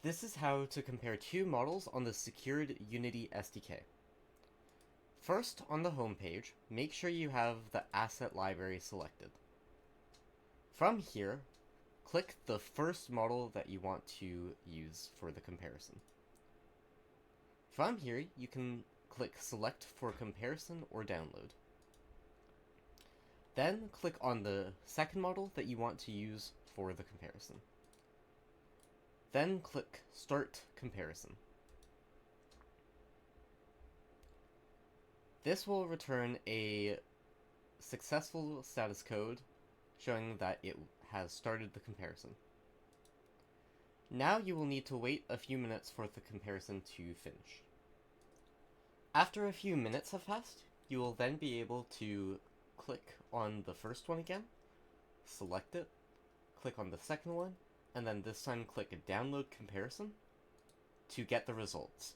This is how to compare two models on the secured Unity SDK. First, on the home page, make sure you have the asset library selected. From here, click the first model that you want to use for the comparison. From here, you can click Select for Comparison or Download. Then click on the second model that you want to use for the comparison. Then click Start Comparison. This will return a successful status code showing that it has started the comparison. Now you will need to wait a few minutes for the comparison to finish. After a few minutes have passed, you will then be able to click on the first one again, select it, click on the second one, and then this time click Download Comparison to get the results.